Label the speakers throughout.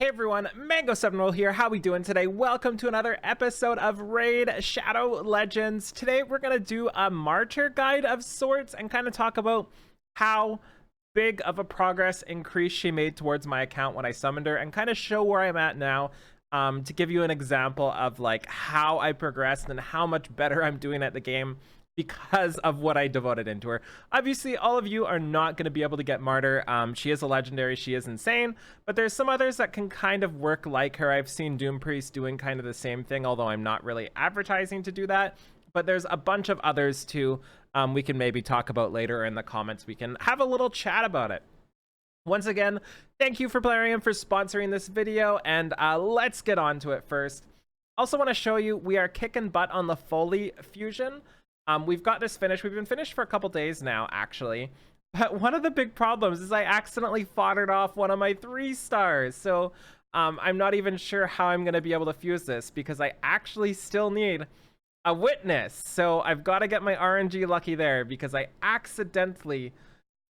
Speaker 1: Hey everyone, Mango7Roll here. How we doing today? Welcome to another episode of Raid Shadow Legends. Today we're gonna do a Martyr guide of sorts and kind of talk about how big of a progress increase she made towards my account when I summoned her, and kind of show where I'm at now, to give you an example of like how I progressed and how much better I'm doing at the game because of what I devoted into her. Obviously, all of you are not going to be able to get Martyr. She is a legendary, she is insane, but there's some others that can kind of work like her. I've seen Doom Priest doing kind of the same thing, although I'm not really advertising to do that. But there's a bunch of others too. We can maybe talk about later in the comments. We can have a little chat about it. Once again, thank you for Plarium for sponsoring this video, and let's get on to it first. Also want to show you we are kicking butt on the Foley fusion. We've got this finished. We've been finished for a couple days now, actually. But one of the big problems is I accidentally foddered off one of my 3 stars. So I'm not even sure how I'm going to be able to fuse this, because I actually still need a witness. So I've got to get my RNG lucky there, because I accidentally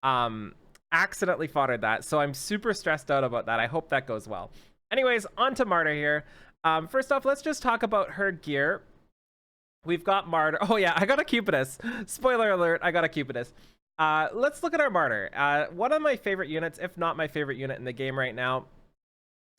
Speaker 1: foddered that. So I'm super stressed out about that. I hope that goes well. Anyways, on to Martyr here. First off, let's just talk about her gear. We've got Martyr. Oh yeah, I got a Cupidus. Spoiler alert, I got a Cupidus. Let's look at our Martyr. One of my favorite units, if not my favorite unit in the game right now.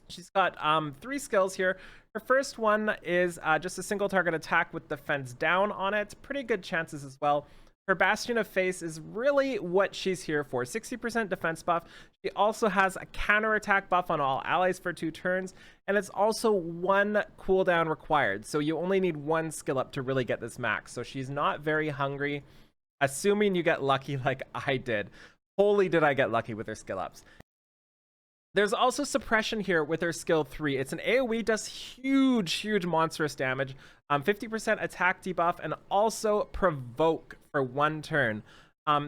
Speaker 1: She's got 3 skills here. Her first one is just a single target attack with defense down on it. Pretty good chances as well. Her Bastion of Face is really what she's here for. 60% defense buff. She also has a counterattack buff on all allies for 2 turns. And it's also 1 cooldown required. So you only need 1 skill up to really get this max. So she's not very hungry, assuming you get lucky like I did. Holy did I get lucky with her skill ups. There's also suppression here with her skill 3. It's an AoE, does huge monstrous damage. 50% attack debuff, and also provoke for 1 turn.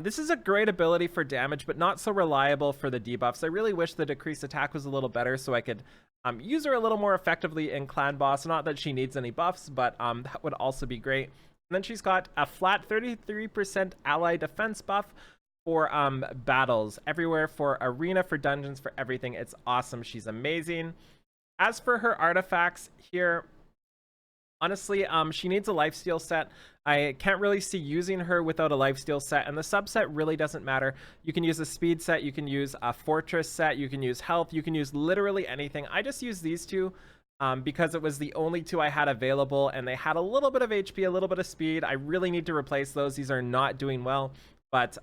Speaker 1: This is a great ability for damage, but not so reliable for the debuffs. I really wish the decreased attack was a little better so I could use her a little more effectively in Clan Boss. Not that she needs any buffs, but that would also be great. And then she's got a flat 33% ally defense buff for battles everywhere, for arena, for dungeons, for everything. It's awesome. She's amazing. As for her artifacts here, honestly, she needs a lifesteal set. I can't really see using her without a lifesteal set, and the subset really doesn't matter. You can use a speed set, you can use a fortress set, you can use health, you can use literally anything. I just use these 2 because it was the only 2 I had available, and they had a little bit of HP, a little bit of speed. I really need to replace those. These are not doing well, but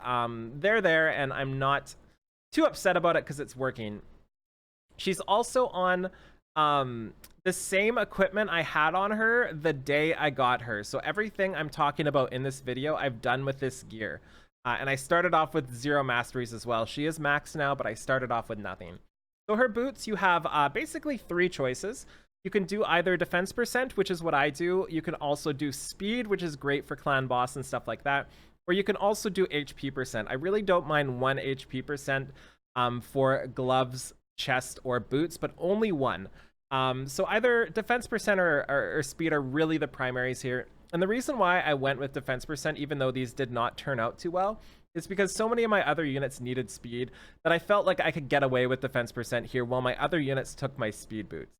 Speaker 1: they're there, and I'm not too upset about it because it's working. She's also on the same equipment I had on her the day I got her. So everything I'm talking about in this video, I've done with this gear. And I started off with 0 masteries as well. She is max now, but I started off with nothing. So her boots, you have basically 3 choices. You can do either defense percent, which is what I do. You can also do speed, which is great for clan boss and stuff like that. Or you can also do HP percent. I really don't mind 1 HP percent for gloves, chest, or boots, but only 1. So either defense percent or speed are really the primaries here. And the reason why I went with defense percent, even though these did not turn out too well, is because so many of my other units needed speed that I felt like I could get away with defense percent here while my other units took my speed boots.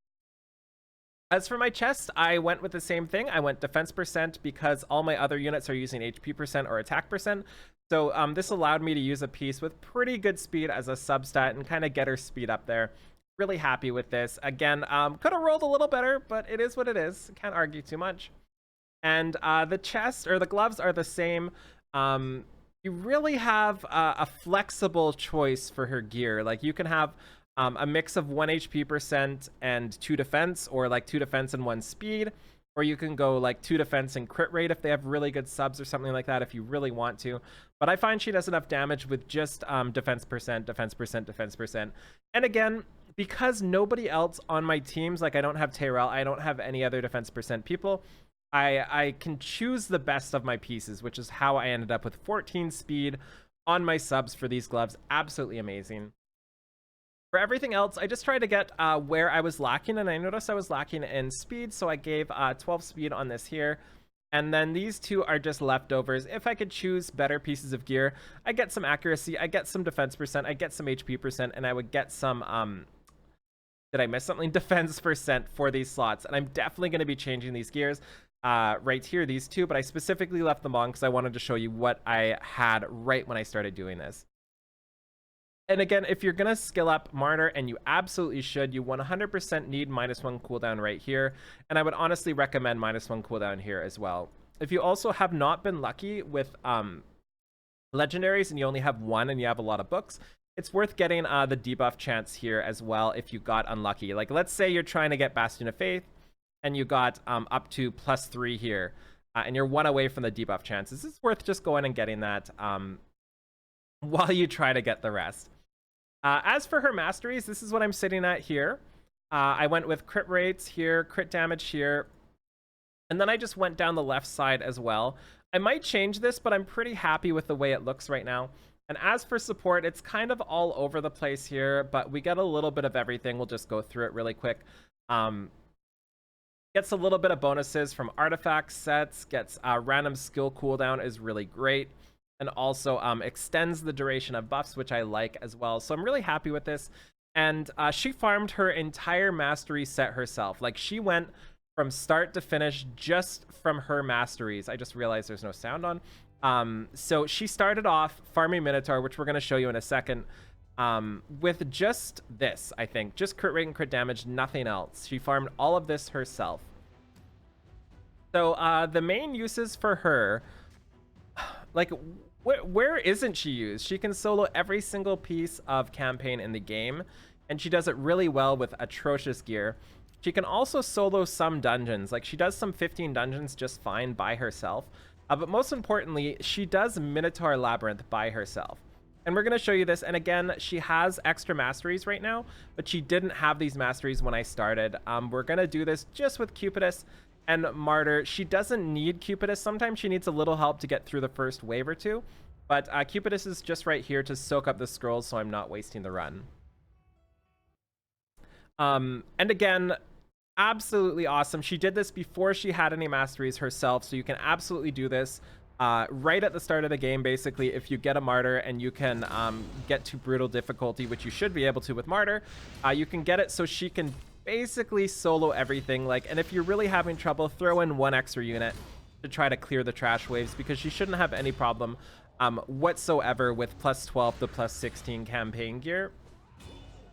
Speaker 1: As for my chest, I went with the same thing. I went defense percent because all my other units are using HP percent or attack percent. So this allowed me to use a piece with pretty good speed as a substat and kind of get her speed up there. Really happy with this. Again, could have rolled a little better, but it is what it is. Can't argue too much. And the chest or the gloves are the same. You really have a flexible choice for her gear. Like you can have a mix of 1 HP percent and 2 defense, or like 2 defense and 1 speed. Or you can go like 2 defense and crit rate if they have really good subs or something like that if you really want to. But I find she does enough damage with just defense percent, defense percent, defense percent. And again, because nobody else on my teams, like I don't have Tyrell, I don't have any other defense percent people, I can choose the best of my pieces, which is how I ended up with 14 speed on my subs for these gloves. Absolutely amazing. For everything else, I just tried to get where I was lacking, and I noticed I was lacking in speed, so I gave 12 speed on this here. And then these 2 are just leftovers. If I could choose better pieces of gear, I get some accuracy, I get some defense percent, I get some HP percent, and I would get some Did I miss something? Defense percent for these slots. And I'm definitely going to be changing these gears right here, these two. But I specifically left them on because I wanted to show you what I had right when I started doing this. And again, if you're going to skill up Martyr, and you absolutely should, you 100% need -1 cooldown right here. And I would honestly recommend -1 cooldown here as well. If you also have not been lucky with legendaries and you only have one and you have a lot of books, it's worth getting the debuff chance here as well if you got unlucky. Like, let's say you're trying to get Bastion of Faith and you got up to +3 here, and you're 1 away from the debuff chances. It's worth just going and getting that while you try to get the rest. As for her masteries, this is what I'm sitting at here. I went with crit rates here, crit damage here, and then I just went down the left side as well. I might change this, but I'm pretty happy with the way it looks right now. And as for support, it's kind of all over the place here, but we get a little bit of everything. We'll just go through it really quick. Gets a little bit of bonuses from artifact sets, gets random skill cooldown is really great, and also extends the duration of buffs, which I like as well. So I'm really happy with this. And she farmed her entire mastery set herself. Like, she went from start to finish just from her masteries. I just realized there's no sound on. So she started off farming Minotaur, which we're going to show you in a second, with just this, I think. Just crit rate and crit damage, nothing else. She farmed all of this herself. So the main uses for her, like, where isn't she used? She can solo every single piece of campaign in the game, and she does it really well with atrocious gear. She can also solo some dungeons. Like, she does some 15 dungeons just fine by herself. But most importantly, she does Minotaur Labyrinth by herself. And we're going to show you this. And again, she has extra masteries right now, but she didn't have these masteries when I started. We're going to do this just with Cupidus and Martyr. She doesn't need Cupidus. Sometimes she needs a little help to get through the first wave or two. But Cupidus is just right here to soak up the scrolls, so I'm not wasting the run. And again, absolutely awesome. She did this before she had any masteries herself, so you can absolutely do this right at the start of the game. Basically, if you get a Martyr and you can get to brutal difficulty, which you should be able to with Martyr, you can get it so she can basically solo everything. Like, and if you're really having trouble, throw in 1 extra unit to try to clear the trash waves, because she shouldn't have any problem whatsoever with +12 to +16 campaign gear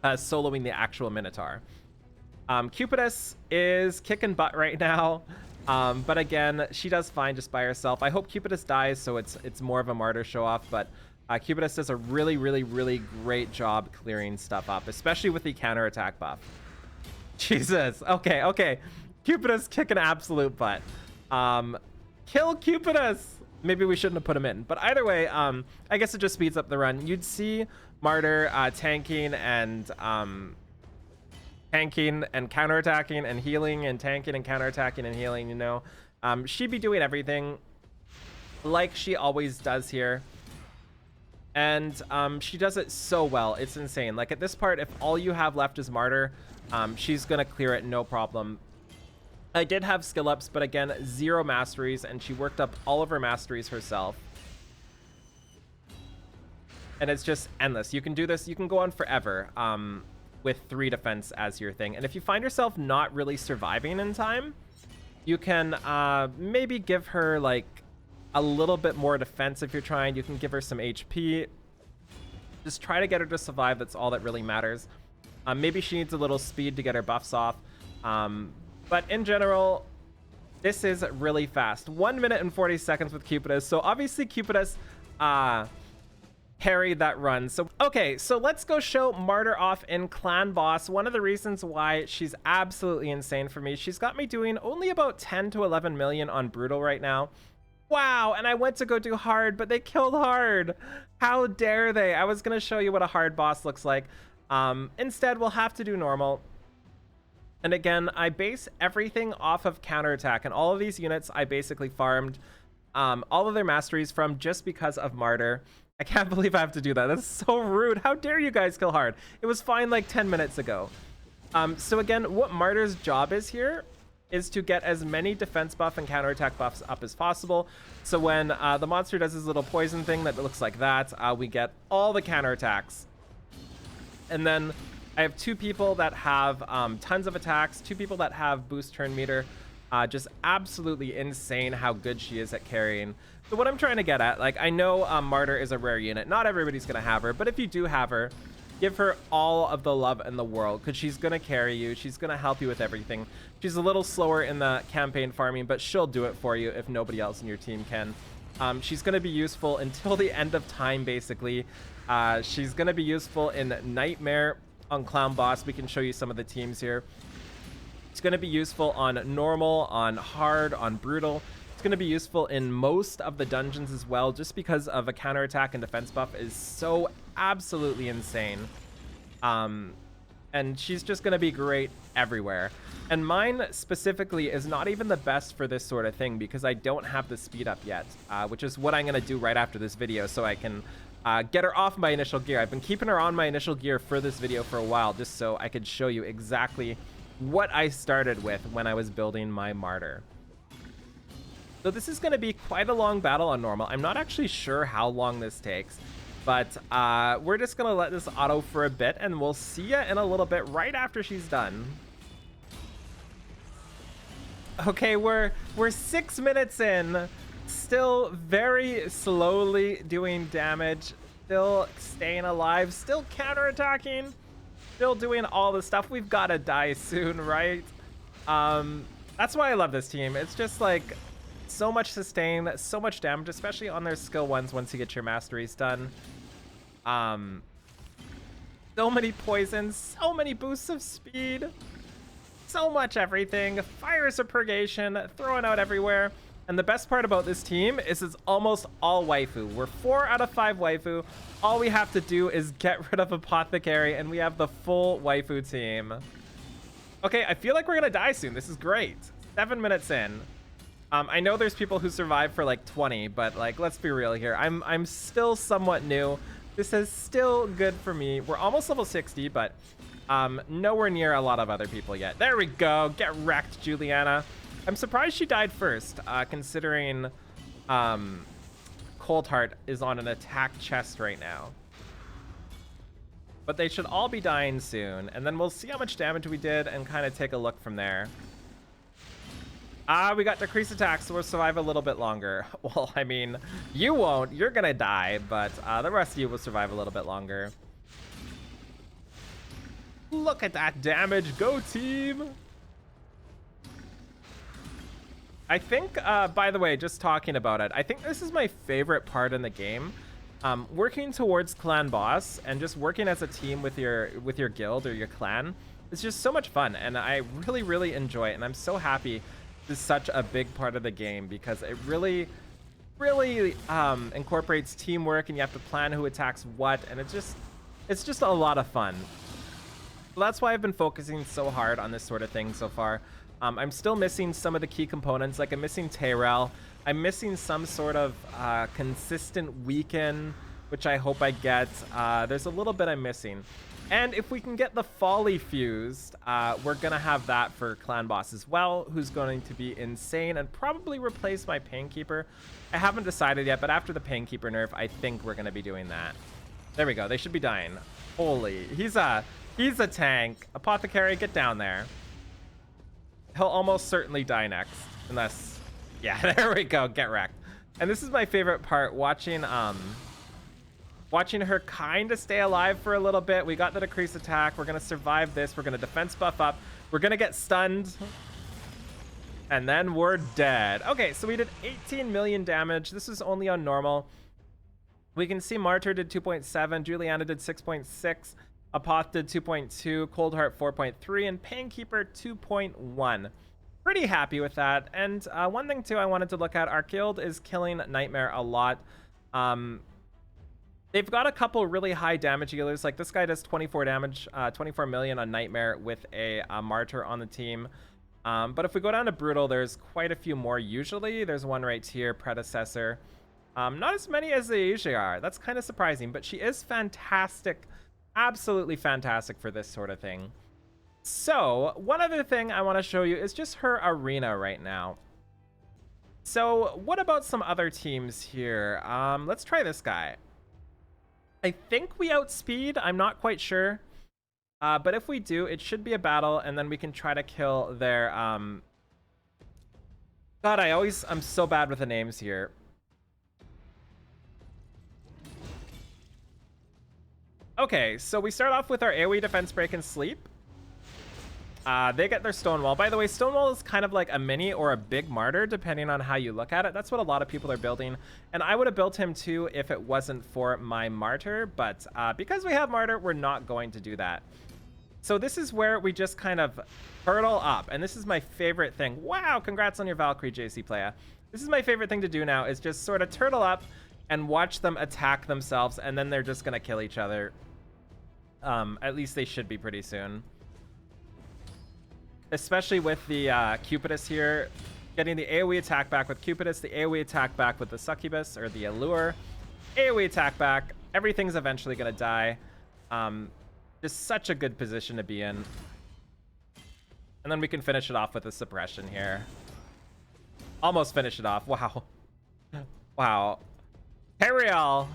Speaker 1: soloing the actual Minotaur. Cupidus is kicking butt right now, but again, she does fine just by herself. I hope Cupidus dies so it's more of a Martyr show off, but Cupidus does a really, really, really great job clearing stuff up, especially with the counterattack buff. Jesus. Okay. Cupidus kicking absolute butt. Kill Cupidus! Maybe we shouldn't have put him in. But either way, I guess it just speeds up the run. You'd see Martyr tanking and counterattacking and healing and tanking and counterattacking and healing, you know. She'd be doing everything like she always does here. And she does it so well. It's insane. Like, at this part, if all you have left is Martyr, she's going to clear it no problem. I did have skill ups, but again, 0 masteries, and she worked up all of her masteries herself. And it's just endless. You can do this. You can go on forever with 3 defense as your thing. And if you find yourself not really surviving in time, you can maybe give her like a little bit more defense if you're trying. You can give her some HP. Just try to get her to survive. That's all that really matters. Maybe she needs a little speed to get her buffs off. But in general, this is really fast. 1 minute and 40 seconds with Cupidus. So obviously Cupidus carried that run. So okay, so let's go show Martyr off in Clan Boss. One of the reasons why she's absolutely insane for me, she's got me doing only about 10 to 11 million on Brutal right now. Wow, and I went to go do hard, but they killed hard. How dare they? I was going to show you what a hard boss looks like. Instead, we'll have to do normal. And again, I base everything off of counterattack, and all of these units I basically farmed all of their masteries from just because of Martyr. I can't believe I have to do that. That's so rude. How dare you guys kill hard? It was fine like 10 minutes ago. So again, what Martyr's job is here is to get as many defense buff and counterattack buffs up as possible. So when the monster does his little poison thing that looks like that, we get all the counterattacks. And then I have 2 people that have tons of attacks, 2 people that have boost turn meter. Just absolutely insane how good she is at carrying. So what I'm trying to get at, like, I know Martyr is a rare unit. Not everybody's going to have her, but if you do have her, give her all of the love in the world, because she's going to carry you. She's going to help you with everything. She's a little slower in the campaign farming, but she'll do it for you if nobody else in your team can. She's going to be useful until the end of time, basically. She's going to be useful in Nightmare on Clown Boss. We can show you some of the teams here. It's going to be useful on normal, on hard, on brutal. It's going to be useful in most of the dungeons as well, just because of a counterattack and defense buff is so absolutely insane. And she's just going to be great everywhere. And mine specifically is not even the best for this sort of thing, because I don't have the speed up yet, which is what I'm going to do right after this video, so I can get her off my initial gear. I've been keeping her on my initial gear for this video for a while, just so I could show you exactly what I started with when I was building my Martyr. So this is going to be quite a long battle on normal. I'm not actually sure how long this takes, but we're just going to let this auto for a bit, and we'll see ya in a little bit right after she's done. Okay, we're 6 minutes in, still very slowly doing damage, still staying alive, still counterattacking, still doing all the stuff. We've got to die soon, right? That's why I love this team. It's just like so much sustain, so much damage, especially on their skill ones once you get your masteries done. So many poisons, so many boosts of speed, so much everything. Fires of purgation, throwing out everywhere. And the best part about this team is it's almost all waifu. We're 4 out of 5 waifu. All we have to do is get rid of Apothecary, and we have the full waifu team. Okay, I feel like we're gonna die soon. This is great. 7 minutes in. I know there's people who survive for like 20, but like, let's be real here. I'm still somewhat new. This is still good for me. We're almost level 60, but nowhere near a lot of other people yet. There we go. Get wrecked, Juliana. I'm surprised she died first, considering Cold Heart is on an attack chest right now. But they should all be dying soon, and then we'll see how much damage we did and kind of take a look from there. We got decreased attacks, so we'll survive a little bit longer. Well, I mean, you won't. You're gonna die, but the rest of you will survive a little bit longer. Look at that damage. Go, team! I think, by the way, just talking about it, I think this is my favorite part in the game. Working towards clan boss and just working as a team with your guild or your clan is just so much fun, and I really, really enjoy it, and I'm so happy this is such a big part of the game, because it really, really incorporates teamwork, and you have to plan who attacks what, and it's just a lot of fun. So that's why I've been focusing so hard on this sort of thing so far. I'm still missing some of the key components, like I'm missing Tyrell. I'm missing some sort of consistent weaken, which I hope I get. There's a little bit I'm missing. And if we can get the Folly fused, we're going to have that for Clan Boss as well, who's going to be insane and probably replace my Painkeeper. I haven't decided yet, but after the Painkeeper nerf, I think we're going to be doing that. There we go. They should be dying. Holy, he's a tank. Apothecary, get down there. He'll almost certainly die next, unless, yeah, there we go, get wrecked. And this is my favorite part, watching her kind of stay alive for a little bit. We got the decreased attack. We're gonna survive this. We're gonna defense buff up. We're gonna get stunned, and then we're dead. Okay, so we did 18 million damage. This is only on normal. We can see Martyr did 2.7, Juliana did 6.6. Apoth did 2.2, Cold Heart 4.3, and Painkeeper 2.1. Pretty happy with that. And one thing too I wanted to look at, our guild is killing Nightmare a lot. They've got a couple really high damage healers. Like this guy does 24 damage, 24 million on Nightmare with a Martyr on the team. But if we go down to Brutal, there's quite a few more usually. There's one right here, Predecessor. Not as many as they usually are. That's kind of surprising, but she is fantastic. Absolutely fantastic for this sort of thing. So one other thing I want to show you is just her arena right now. So what about some other teams here? Let's try this guy. I think we outspeed. I'm not quite sure. But if we do, it should be a battle, and then we can try to kill their God, I'm so bad with the names here. Okay, so we start off with our AoE defense break and sleep. They get their Stonewall. By the way, Stonewall is kind of like a mini or a big Martyr, depending on how you look at it. That's what a lot of people are building. And I would have built him too if it wasn't for my Martyr. But because we have Martyr, we're not going to do that. So this is where we just kind of turtle up. And this is my favorite thing. Wow, congrats on your Valkyrie, JC Playa. This is my favorite thing to do now, is just sort of turtle up and watch them attack themselves. And then they're just going to kill each other. At least they should be pretty soon. Especially with the Cupidus here, getting the AoE attack back with Cupidus, the AoE attack back with the Succubus, or the Allure, AoE attack back, everything's eventually going to die. Just such a good position to be in. And then we can finish it off with a suppression here. Almost finish it off. Wow. Wow. Periel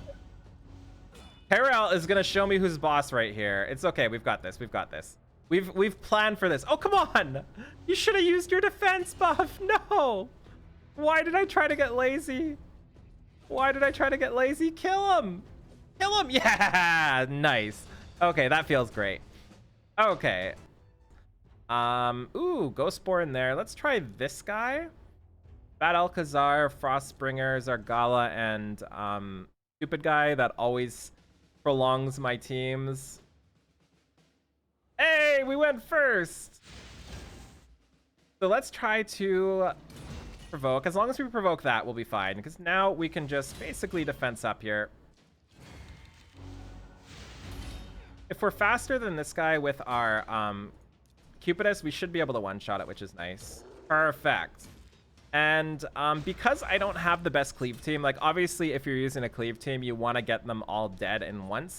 Speaker 1: is going to show me who's boss right here. It's okay. We've got this. We've got this. We've planned for this. Oh, come on! You should have used your defense buff. No! Why did I try to get lazy? Why did I try to get lazy? Kill him! Kill him! Yeah! Nice. Okay, that feels great. Okay. Ooh, Ghostborn in there. Let's try this guy. Bad Alcazar, Frostbringer, Zargala, and stupid guy that always prolongs my teams. Hey, we went first. So let's try to provoke. As long as we provoke that, we'll be fine. Because now we can just basically defense up here. If we're faster than this guy with our Cupidus, we should be able to one-shot it, which is nice. Perfect. And because I don't have the best cleave team, like obviously if you're using a cleave team, you want to get them all dead in one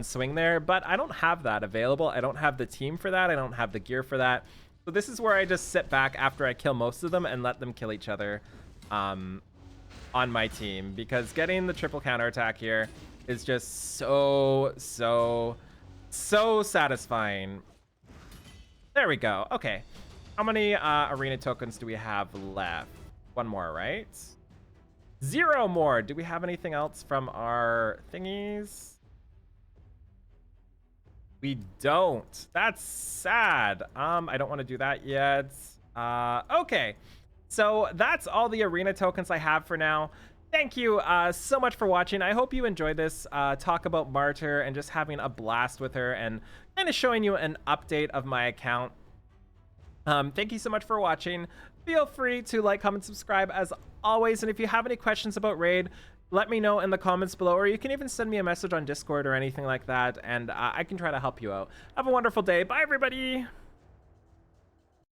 Speaker 1: swing there, but I don't have that available. I don't have the team for that. I don't have the gear for that. So this is where I just sit back after I kill most of them and let them kill each other on my team, because getting the triple counterattack here is just so satisfying. There we go. Okay. How many arena tokens do we have left? One more, right? 0 more. Do we have anything else from our thingies? We don't. That's sad. I don't want to do that yet. Okay. So that's all the arena tokens I have for now. Thank you so much for watching. I hope you enjoyed this talk about Martyr and just having a blast with her and kind of showing you an update of my account. Thank you so much for watching. Feel free to like, comment, subscribe as always. And if you have any questions about Raid, let me know in the comments below, or you can even send me a message on Discord or anything like that, and I can try to help you out. Have a wonderful day. Bye, everybody.